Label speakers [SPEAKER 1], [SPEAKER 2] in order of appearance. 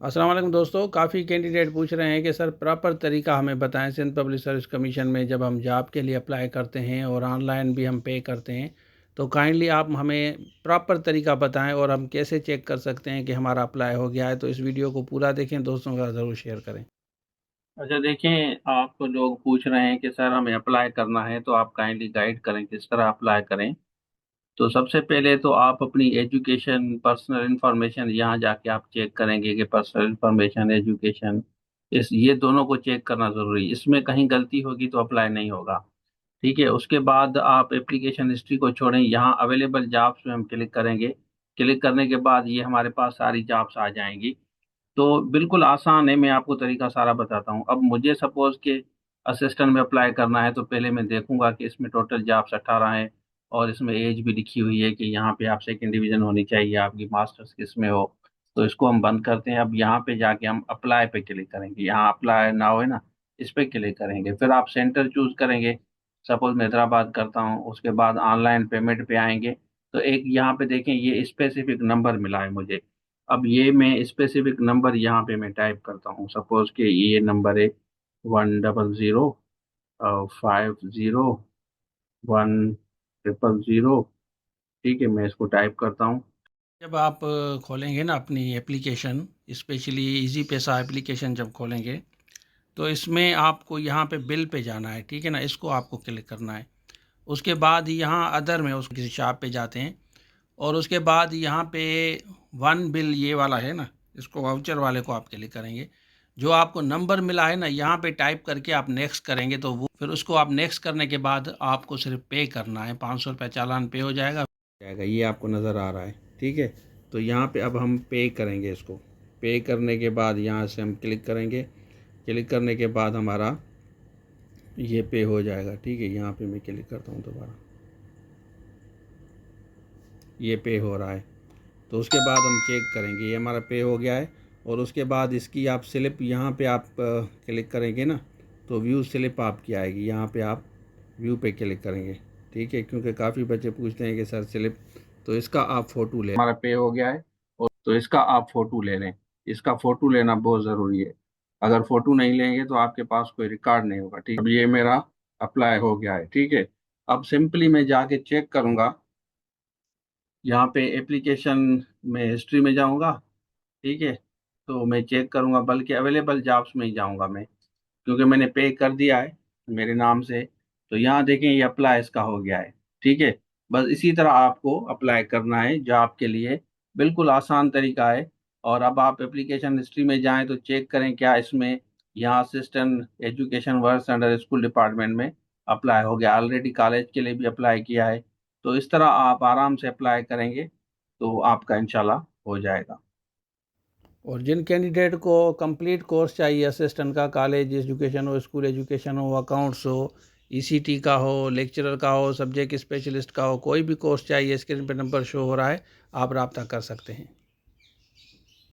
[SPEAKER 1] अस्सलाम वालेकुम दोस्तों, काफ़ी कैंडिडेट पूछ रहे हैं कि सर प्रॉपर तरीका हमें बताएं। सिंध पब्लिक सर्विस कमीशन में जब हम जॉब के लिए अप्लाई करते हैं और ऑनलाइन भी हम पे करते हैं, तो काइंडली आप हमें प्रॉपर तरीका बताएं और हम कैसे चेक कर सकते हैं कि हमारा अप्लाई हो गया है। तो इस वीडियो को पूरा देखें, दोस्तों का ज़रूर शेयर करें।
[SPEAKER 2] अच्छा देखें, आप लोग पूछ रहे हैं कि सर हमें अप्लाई करना है तो आप काइंडली गाइड करें किस तरह अप्लाई करें। तो सबसे पहले तो आप अपनी एजुकेशन, पर्सनल इंफॉर्मेशन यहाँ जाके आप चेक करेंगे कि पर्सनल इंफॉर्मेशन, एजुकेशन, इस ये दोनों को चेक करना जरूरी है। इसमें कहीं गलती होगी तो अप्लाई नहीं होगा। ठीक है, उसके बाद आप एप्लीकेशन हिस्ट्री को छोड़ें, यहाँ अवेलेबल जॉब्स में हम क्लिक करेंगे। क्लिक करने के बाद ये हमारे पास सारी जॉब्स आ जाएंगी। तो बिल्कुल आसान है, मैं आपको तरीका सारा बताता हूँ। अब मुझे सपोज के असिस्टेंट में अप्लाई करना है तो पहले मैं देखूंगा कि इसमें टोटल जॉब्स 18 हैं और इसमें एज भी लिखी हुई है कि यहाँ पे आप सेकेंड डिवीजन होनी चाहिए, आपकी मास्टर्स किस में हो। तो इसको हम बंद करते हैं। अब यहाँ पे जाके हम अप्लाई पे क्लिक करेंगे, यहाँ अप्लाई नाउ है ना, इस पे क्लिक करेंगे। फिर आप सेंटर चूज करेंगे। सपोज मैं हैदराबाद करता हूँ। उसके बाद ऑनलाइन पेमेंट पे आएंगे। तो एक यहाँ पे देखें, ये स्पेसिफिक नंबर मिला है मुझे। अब ये मैं स्पेसिफिक नंबर यहाँ पे मैं टाइप करता हूँ। सपोज कि ये नंबर है 10050 100। ठीक है, मैं इसको टाइप करता हूँ।
[SPEAKER 1] जब आप खोलेंगे ना अपनी एप्लीकेशन, स्पेशली इजी पैसा एप्लीकेशन जब खोलेंगे, तो इसमें आपको यहाँ पे बिल पे जाना है। ठीक है ना, इसको आपको क्लिक करना है। उसके बाद यहाँ अदर में उस किसी शॉप पे जाते हैं और उसके बाद यहाँ पे वन बिल ये वाला है ना, इसको वाउचर वाले को आप क्लिक करेंगे। जो आपको नंबर मिला है ना, यहाँ पे टाइप करके आप नेक्स्ट करेंगे तो वो फिर उसको आप नेक्स्ट करने के बाद आपको सिर्फ पे करना है। 500 रुपये चालान पे हो जाएगा, ये आपको नज़र आ रहा है। ठीक है, तो यहाँ पे अब हम पे करेंगे। इसको पे करने के बाद यहाँ से हम क्लिक करेंगे। क्लिक करने के बाद हमारा ये पे हो जाएगा। ठीक है, यहाँ पे मैं क्लिक करता हूँ दोबारा, ये पे हो रहा है। तो उसके बाद हम चेक करेंगे ये हमारा पे हो गया है। और उसके बाद इसकी आप स्लिप यहाँ पे आप क्लिक करेंगे ना, तो व्यू स्लिप आपकी आएगी। यहाँ पे आप व्यू पे क्लिक करेंगे। ठीक है, क्योंकि काफ़ी बच्चे पूछते हैं कि सर स्लिप, तो इसका आप फ़ोटो ले,
[SPEAKER 2] हमारा पे हो गया है और तो इसका आप फोटो ले लें। इसका फोटो लेना बहुत ज़रूरी है। अगर फोटो नहीं लेंगे तो आपके पास कोई रिकॉर्ड नहीं होगा। ठीक, अब ये मेरा अप्लाई हो गया है। ठीक है, अब सिंपली मैं जाके चेक करूंगा। यहाँ पे एप्लीकेशन में हिस्ट्री में जाऊंगा। ठीक है, तो मैं चेक करूंगा, बल्कि अवेलेबल जॉब्स में ही जाऊंगा मैं, क्योंकि मैंने पे कर दिया है मेरे नाम से। तो यहाँ देखें, ये अप्लाई इसका हो गया है। ठीक है, बस इसी तरह आपको अप्लाई करना है जॉब के लिए। बिल्कुल आसान तरीका है। और अब आप एप्लीकेशन हिस्ट्री में जाएं तो चेक करें क्या इसमें यहाँ assistant education works under school department में अप्लाई हो गया। ऑलरेडी कॉलेज के लिए भी अप्लाई किया है। तो इस तरह आप आराम से अप्लाई करेंगे तो आपका इंशाल्लाह हो जाएगा।
[SPEAKER 1] और जिन कैंडिडेट को कंप्लीट कोर्स चाहिए असिस्टेंट का, कॉलेज एजुकेशन हो, स्कूल एजुकेशन हो, अकाउंट्स हो, ईसीटी का हो, लेक्चरर का हो, सब्जेक्ट स्पेशलिस्ट का हो, कोई भी कोर्स चाहिए, स्क्रीन पर नंबर शो हो रहा है, आप रब्ता कर सकते हैं।